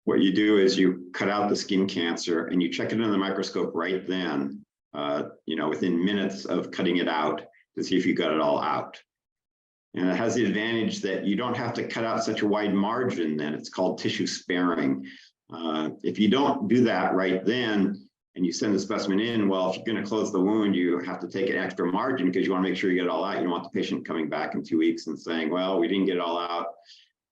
what you do is you cut out the skin cancer and you check it in the microscope right then, within minutes of cutting it out, to see if you got it all out. And it has the advantage that you don't have to cut out such a wide margin then. It's called tissue sparing. If you don't do that right then, and you send the specimen in, well, if you're going to close the wound, you have to take an extra margin, because you want to make sure you get it all out. You don't want the patient coming back in 2 weeks and saying, well, we didn't get it all out.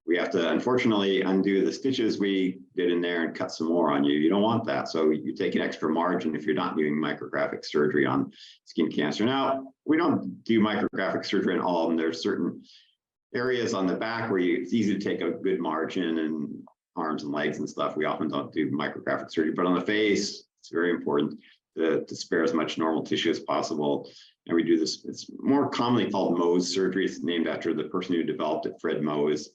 We have to, unfortunately, undo the stitches we did in there and cut some more on you. You don't want that. So you take an extra margin if you're not doing micrographic surgery on skin cancer. Now, we don't do micrographic surgery on all of them. There's certain areas on the back where it's easy to take a good margin, and arms and legs and stuff. We often don't do micrographic surgery, but on the face, it's very important to spare as much normal tissue as possible. And we do this, it's more commonly called Mohs surgery. It's named after the person who developed it, Fred Mohs.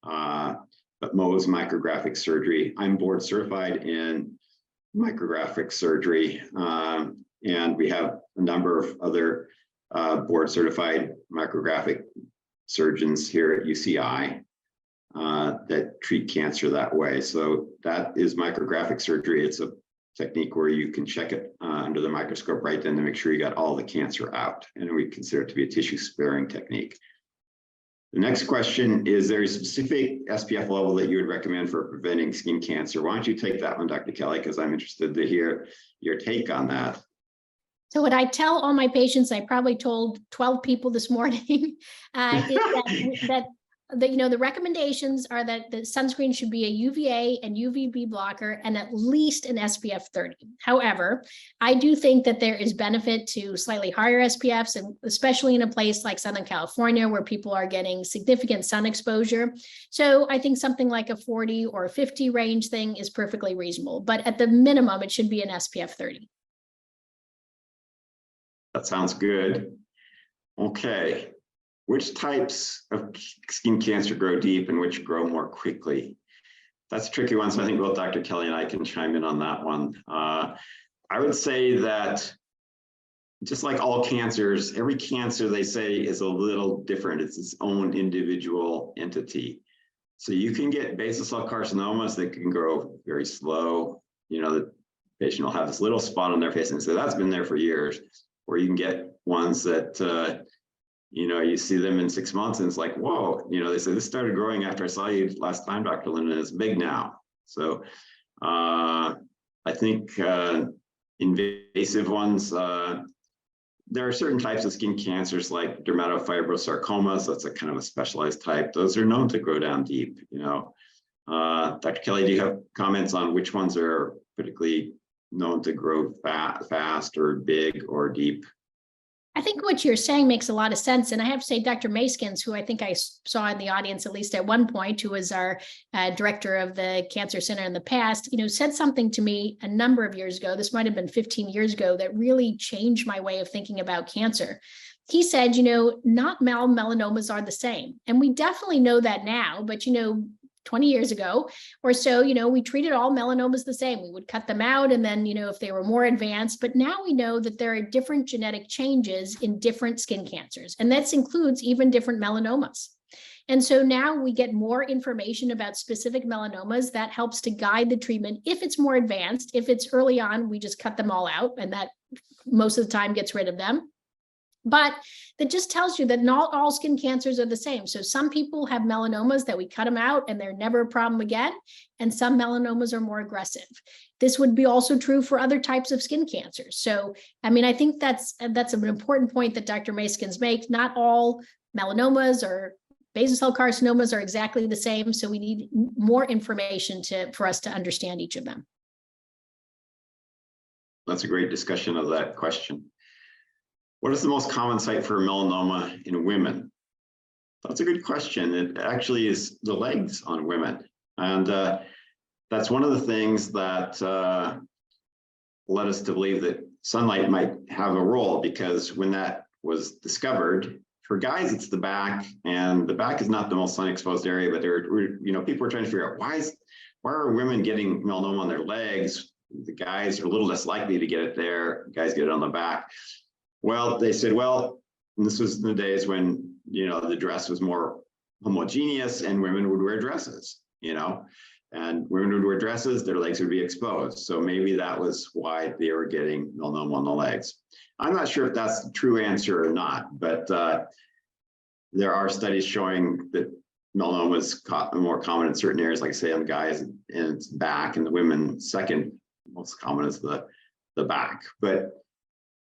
But Mohs micrographic surgery. I'm board certified in micrographic surgery, and we have a number of other board certified micrographic surgeons here at UCI that treat cancer that way. So that is micrographic surgery. It's a technique where you can check it under the microscope right then to make sure you got all the cancer out, and we consider it to be a tissue sparing technique. The next question is, there a specific SPF level that you would recommend for preventing skin cancer? Why don't you take that one, Dr. Kelly, because I'm interested to hear your take on that. So what I tell all my patients, I probably told 12 people this morning, is that the recommendations are that the sunscreen should be a UVA and UVB blocker and at least an SPF 30. However, I do think that there is benefit to slightly higher SPFs, and especially in a place like Southern California where people are getting significant sun exposure. So I think something like a 40 or 50 range thing is perfectly reasonable, but at the minimum, it should be an SPF 30. That sounds good. Okay. Which types of skin cancer grow deep and which grow more quickly? That's a tricky one, so I think both Dr. Kelly and I can chime in on that one. I would say that just like all cancers, every cancer, they say, is a little different. It's its own individual entity. So you can get basal cell carcinomas that can grow very slow. The patient will have this little spot on their face and say, that's been there for years. Or you can get ones that, you see them in 6 months and it's like, whoa, they say this started growing after I saw you last time, Dr. Linden, it's big now. So I think invasive ones, there are certain types of skin cancers like dermatofibrosarcomas. That's a kind of a specialized type. Those are known to grow down deep. Dr. Kelly, do you have comments on which ones are particularly known to grow fast or big or deep? I think what you're saying makes a lot of sense. And I have to say, Dr. Maskins, who I think I saw in the audience, at least at one point, who was our director of the Cancer Center in the past, said something to me a number of years ago. This might have been 15 years ago, that really changed my way of thinking about cancer. He said, not all melanomas are the same. And we definitely know that now, but, 20 years ago or so, we treated all melanomas the same. We would cut them out. And then, if they were more advanced, but now we know that there are different genetic changes in different skin cancers. And that includes even different melanomas. And so now we get more information about specific melanomas that helps to guide the treatment. If it's more advanced, if it's early on, we just cut them all out, and that most of the time gets rid of them. But that just tells you that not all skin cancers are the same. So some people have melanomas that we cut them out and they're never a problem again. And some melanomas are more aggressive. This would be also true for other types of skin cancers. So, I think that's an important point that Dr. Maskins makes. Not all melanomas or basal cell carcinomas are exactly the same. So we need more information for us to understand each of them. That's a great discussion of that question. What is the most common site for melanoma in women? That's a good question. It actually is the legs on women. And that's one of the things that led us to believe that sunlight might have a role, because when that was discovered, for guys, it's the back, and the back is not the most sun-exposed area, but people are trying to figure out why are women getting melanoma on their legs? The guys are a little less likely to get it there. Guys get it on the back. Well, they said, and this was in the days when, the dress was more homogeneous and women would wear dresses, and women would wear dresses, their legs would be exposed. So maybe that was why they were getting melanoma on the legs. I'm not sure if that's the true answer or not, but there are studies showing that melanoma is more common in certain areas, like I say, on guys, and it's back, and the women second most common is the back. But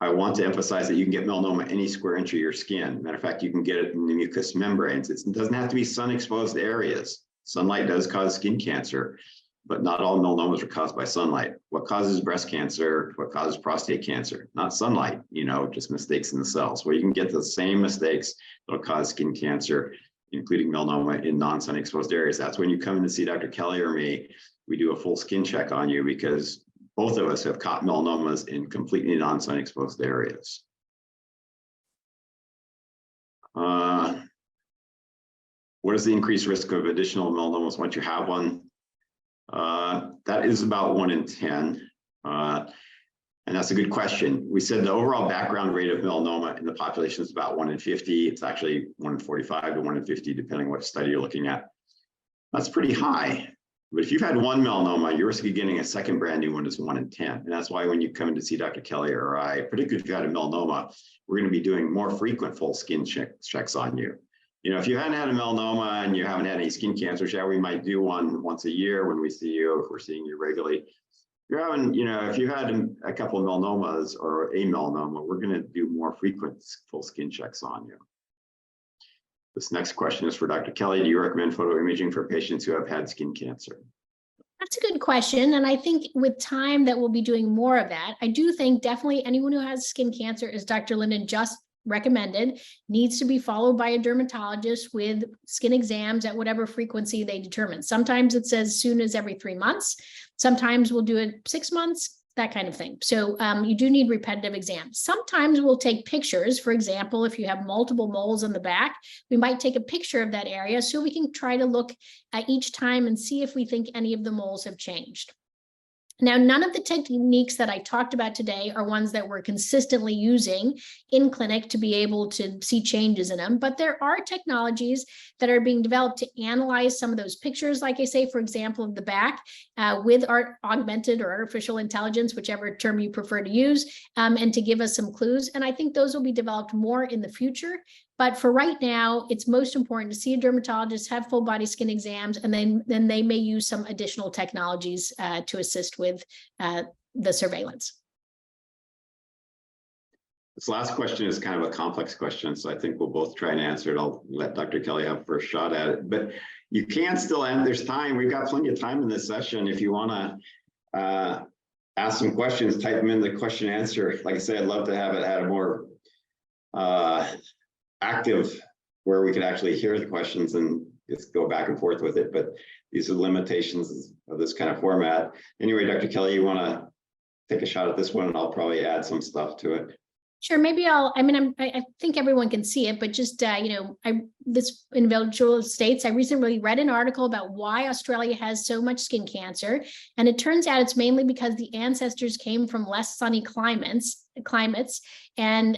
I want to emphasize that you can get melanoma any square inch of your skin. Matter of fact, you can get it in the mucous membranes. It doesn't have to be sun-exposed areas. Sunlight does cause skin cancer, but not all melanomas are caused by sunlight. What causes breast cancer? What causes prostate cancer? Not sunlight, just mistakes in the cells. Well, you can get the same mistakes that'll cause skin cancer, including melanoma, in non-sun exposed areas. That's when you come in to see Dr. Kelly or me. We do a full skin check on you, because both of us have caught melanomas in completely non-sun exposed areas. What is the increased risk of additional melanomas once you have one? That is about 1 in 10. And that's a good question. We said the overall background rate of melanoma in the population is about 1 in 50. It's actually 1 in 45 to 1 in 50, depending on what study you're looking at. That's pretty high. But if you've had one melanoma, your risk of getting a second brand new one is 1 in 10. And that's why when you come in to see Dr. Kelly or I, particularly if you had a melanoma, we're going to be doing more frequent full skin checks on you. If you hadn't had a melanoma and you haven't had any skin cancers, we might do one once a year when we see you, if we're seeing you regularly. If you're having, if you had a couple of melanomas or a melanoma, we're going to do more frequent full skin checks on you. This next question is for Dr. Kelly. Do you recommend photoimaging for patients who have had skin cancer? That's a good question. And I think with time that we'll be doing more of that. I do think definitely anyone who has skin cancer, as Dr. Linden just recommended, needs to be followed by a dermatologist with skin exams at whatever frequency they determine. Sometimes it's as soon as every 3 months. Sometimes we'll do it 6 months, that kind of thing. So you do need repetitive exams. Sometimes we'll take pictures. For example, if you have multiple moles on the back, we might take a picture of that area so we can try to look at each time and see if we think any of the moles have changed. Now, none of the techniques that I talked about today are ones that we're consistently using in clinic to be able to see changes in them, but there are technologies that are being developed to analyze some of those pictures, like I say, for example, of the back with our augmented or artificial intelligence, whichever term you prefer to use, and to give us some clues. And I think those will be developed more in the future. But for right now, it's most important to see a dermatologist, have full body skin exams, and then they may use some additional technologies to assist with the surveillance. This last question is kind of a complex question, so I think we'll both try and answer it. I'll let Dr. Kelly have first shot at it, but you can still end. There's time. We've got plenty of time in this session. If you want to ask some questions, type them in the question answer. Like I said, I'd love to have it at a more active, where we could actually hear the questions and just go back and forth with it. But these are the limitations of this kind of format. Anyway, Dr. Kelly, you want to take a shot at this one, and I'll probably add some stuff to it. Sure, maybe I think everyone can see it, but just, this individual states, I recently read an article about why Australia has so much skin cancer. And it turns out it's mainly because the ancestors came from less sunny climates, and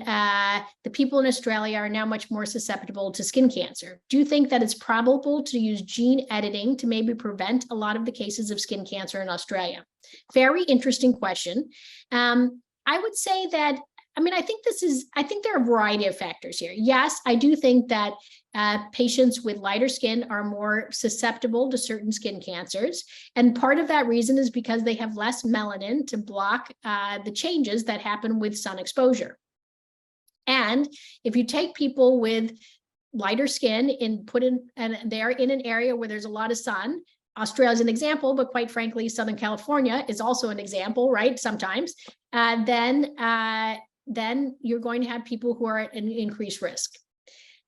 the people in Australia are now much more susceptible to skin cancer. Do you think that it's probable to use gene editing to maybe prevent a lot of the cases of skin cancer in Australia? Very interesting question. I would say that, I think there are a variety of factors here. Yes, I do think that patients with lighter skin are more susceptible to certain skin cancers. And part of that reason is because they have less melanin to block the changes that happen with sun exposure. And if you take people with lighter skin and they're in an area where there's a lot of sun, Australia is an example, but quite frankly, Southern California is also an example, right? Sometimes, then you're going to have people who are at an increased risk.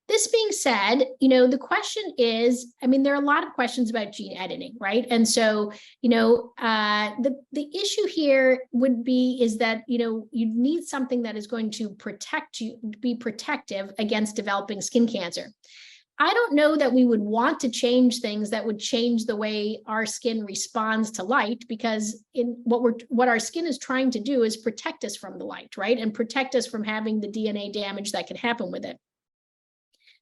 This being said, the question is, there are a lot of questions about gene editing, right? And so, the issue here is that, you need something that is going to protect you, be protective against developing skin cancer. I don't know that we would want to change things that would change the way our skin responds to light, because what our skin is trying to do is protect us from the light, right? And protect us from having the DNA damage that can happen with it.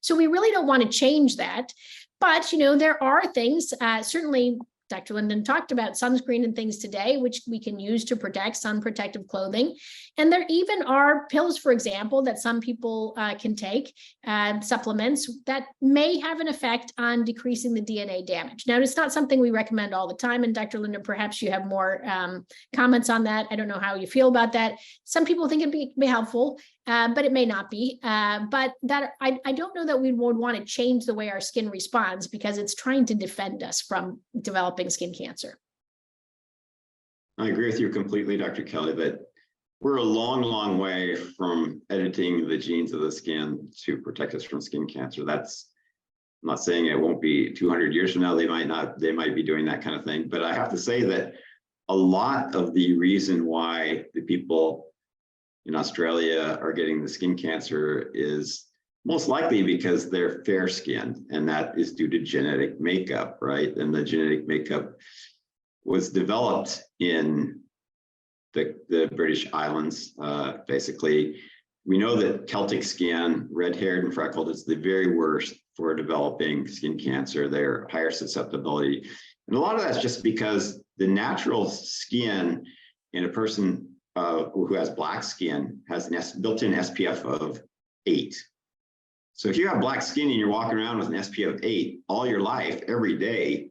So we really don't want to change that. But, there are things, certainly Dr. Linden talked about sunscreen and things today, which we can use to protect, sun protective clothing. And there even are pills, for example, that some people can take, supplements that may have an effect on decreasing the DNA damage. Now, it's not something we recommend all the time. And Dr. Linden, perhaps you have more comments on that. I don't know how you feel about that. Some people think it'd be helpful, but it may not be. But that I don't know that we would want to change the way our skin responds, because it's trying to defend us from developing skin cancer. I agree with you completely, Dr. Kelly, that we're a long, long way from editing the genes of the skin to protect us from skin cancer. I'm not saying it won't be 200 years from now, they might be doing that kind of thing. But I have to say that a lot of the reason why the people in Australia are getting the skin cancer is most likely because they're fair-skinned, and that is due to genetic makeup, right? And the genetic makeup was developed in the British Islands. Basically, we know that Celtic skin, red-haired and freckled, is the very worst for developing skin cancer. They're higher susceptibility. And a lot of that's just because the natural skin in a person who has black skin has an built-in SPF of 8. So if you have black skin and you're walking around with an SPF of 8 all your life, every day,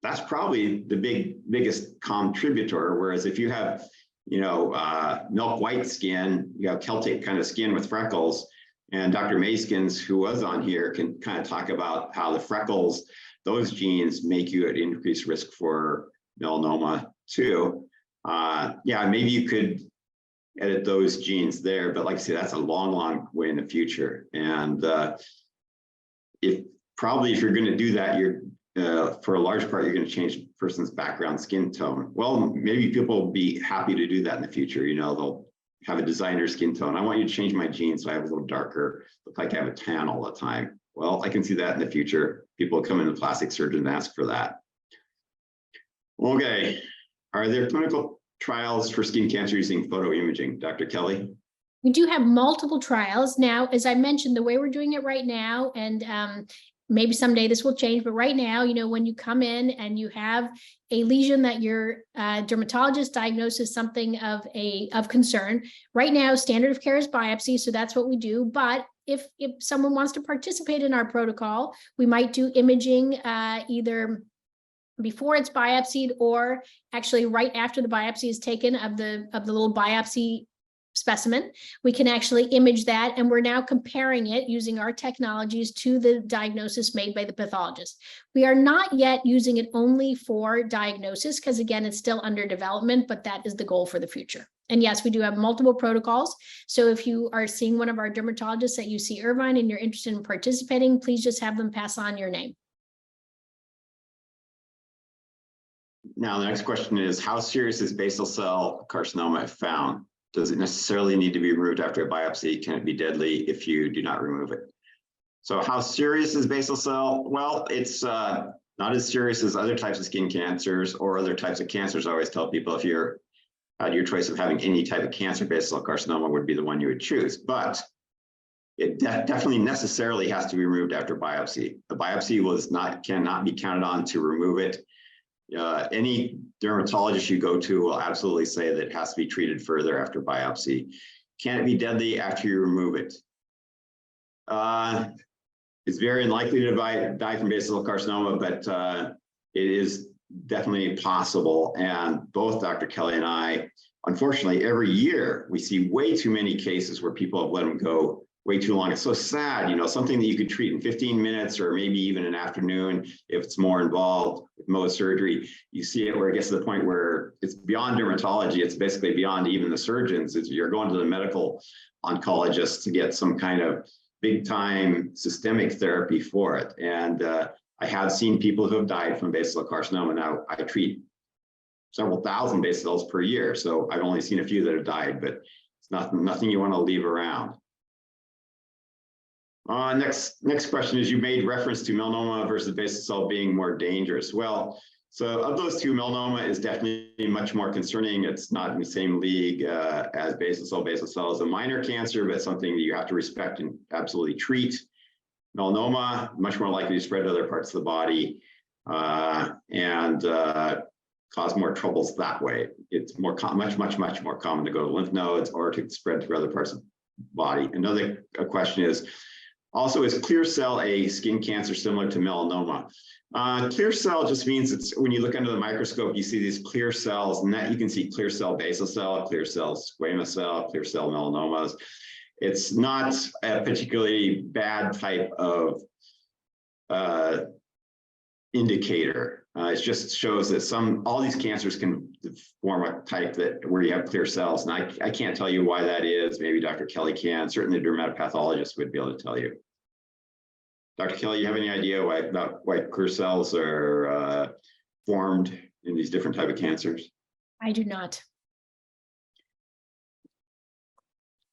that's probably the biggest contributor. Whereas if you have, milk white skin, you have Celtic kind of skin with freckles, and Dr. Maskins, who was on here, can kind of talk about how the freckles, those genes make you at increased risk for melanoma too. Maybe you could edit those genes there, but like I say, that's a long, long way in the future. And if you're going to do that, for a large part, you're going to change a person's background skin tone. Well, maybe people will be happy to do that in the future. They'll have a designer skin tone. I want you to change my genes so I have a little darker, look like I have a tan all the time. Well, I can see that in the future. People come in the plastic surgeon and ask for that. Okay, are there clinical trials for skin cancer using photoimaging, Dr. Kelly? We do have multiple trials. Now, as I mentioned, the way we're doing it right now, and maybe someday this will change, but right now, when you come in and you have a lesion that your dermatologist diagnoses something of concern, right now, standard of care is biopsy, so that's what we do. But if someone wants to participate in our protocol, we might do imaging either before it's biopsied or actually right after the biopsy is taken of the little biopsy specimen. We can actually image that, and we're now comparing it using our technologies to the diagnosis made by the pathologist. We are not yet using it only for diagnosis, because again, it's still under development, but that is the goal for the future. And yes, we do have multiple protocols. So if you are seeing one of our dermatologists at UC Irvine and you're interested in participating, please just have them pass on your name. Now, the next question is, how serious is basal cell carcinoma if found? Does it necessarily need to be removed after a biopsy? Can it be deadly if you do not remove it? So how serious is basal cell? Well, it's not as serious as other types of skin cancers or other types of cancers. I always tell people if you're had your choice of having any type of cancer, basal cell carcinoma would be the one you would choose. But it definitely necessarily has to be removed after biopsy. The biopsy cannot be counted on to remove it. Any dermatologist you go to will absolutely say that it has to be treated further after biopsy. Can it be deadly after you remove it? It's very unlikely to die from basal cell carcinoma, but it is definitely possible. And both Dr. Kelly and I, unfortunately, every year we see way too many cases where people have let them go way too long. It's so sad, you know, something that you could treat in 15 minutes or maybe even an afternoon if it's more involved with Mohs surgery. You see it where it gets to the point where it's beyond dermatology. It's basically beyond even the surgeons. You're going to the medical oncologist to get some kind of big time systemic therapy for it. And I have seen people who have died from basal cell carcinoma. Now I treat several thousand basal cells per year. So I've only seen a few that have died, but it's nothing you want to leave around. Next question is, you made reference to melanoma versus basal cell being more dangerous. Well, so of those two, melanoma is definitely much more concerning. It's not in the same league as basal cell. Basal cell is a minor cancer, but something that you have to respect and absolutely treat. Melanoma, much more likely to spread to other parts of the body and cause more troubles that way. It's much more common to go to lymph nodes or to spread through other parts of the body. Another question is, also, is clear cell a skin cancer similar to melanoma? Clear cell just means it's when you look under the microscope, you see these clear cells, and that you can see clear cell basal cell, clear cell squamous cell, clear cell melanomas. It's not a particularly bad type of indicator. It just shows that all these cancers can form a type where you have clear cells. And I can't tell you why that is. Maybe Dr. Kelly can. Certainly a dermatopathologist would be able to tell you. Dr. Kelly, you have any idea why clear cells are formed in these different type of cancers? I do not.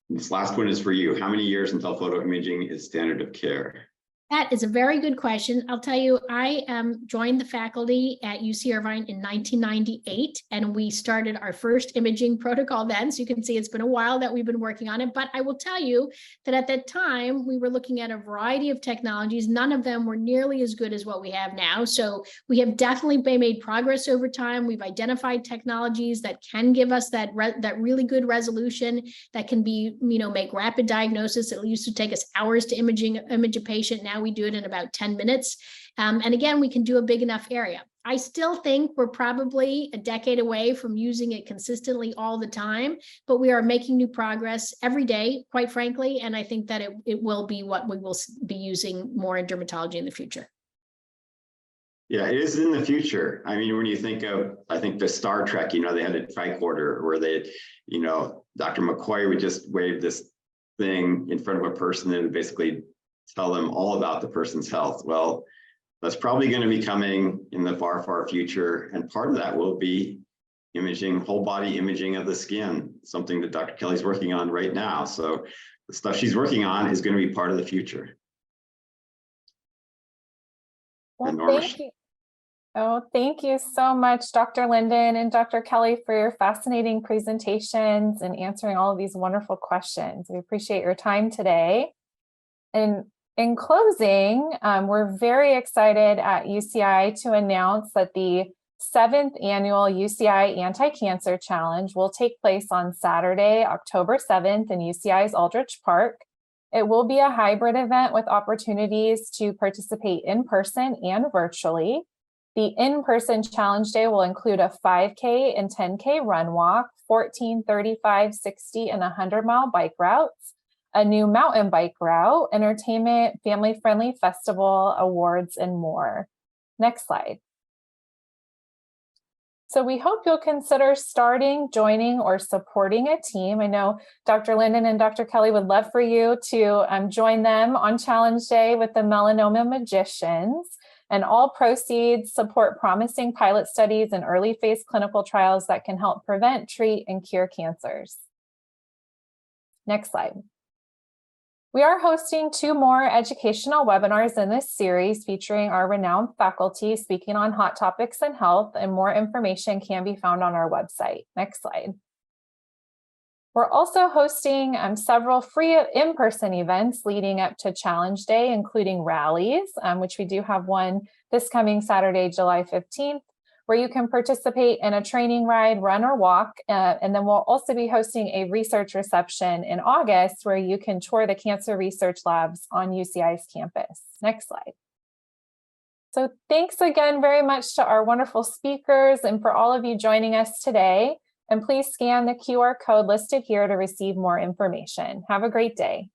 This last one is for you. How many years until photoimaging is standard of care? That is a very good question. I'll tell you, I joined the faculty at UC Irvine in 1998, and we started our first imaging protocol then. So you can see it's been a while that we've been working on it. But I will tell you that at that time, we were looking at a variety of technologies. None of them were nearly as good as what we have now. So we have definitely made progress over time. We've identified technologies that can give us that really good resolution, that can be, make rapid diagnosis. It used to take us hours to image a patient. Now we do it in about 10 minutes. And again, we can do a big enough area. I still think we're probably a decade away from using it consistently all the time, but we are making new progress every day, quite frankly. And I think that it will be what we will be using more in dermatology in the future. Yeah, it is in the future. I mean, when you think of, I think the Star Trek, they had a tricorder where they, Dr. McCoy would just wave this thing in front of a person and basically tell them all about the person's health. Well, that's probably going to be coming in the far, far future. And part of that will be imaging, whole body imaging of the skin, something that Dr. Kelly's working on right now. So the stuff she's working on is going to be part of the future. Well, thank you. Oh, thank you so much, Dr. Linden and Dr. Kelly, for your fascinating presentations and answering all of these wonderful questions. We appreciate your time today. And in closing, we're very excited at UCI to announce that the 7th annual UCI Anti-Cancer Challenge will take place on Saturday, October 7th in UCI's Aldrich Park. It will be a hybrid event with opportunities to participate in person and virtually. The in-person challenge day will include a 5K and 10K run walk, 14, 35, 60, and 100-mile bike routes, a new mountain bike route, entertainment, family-friendly festival, awards, and more. Next slide. So we hope you'll consider starting, joining, or supporting a team. I know Dr. Linden and Dr. Kelly would love for you to join them on Challenge Day with the Melanoma Magicians. And all proceeds support promising pilot studies and early phase clinical trials that can help prevent, treat, and cure cancers. Next slide. We are hosting 2 more educational webinars in this series featuring our renowned faculty speaking on hot topics in health, and more information can be found on our website. Next slide. We're also hosting several free in-person events leading up to Challenge Day, including rallies, which we do have one this coming Saturday, July 15th, where you can participate in a training ride, run or walk. And then we'll also be hosting a research reception in August where you can tour the cancer research labs on UCI's campus. Next slide. So thanks again very much to our wonderful speakers and for all of you joining us today. And please scan the QR code listed here to receive more information. Have a great day.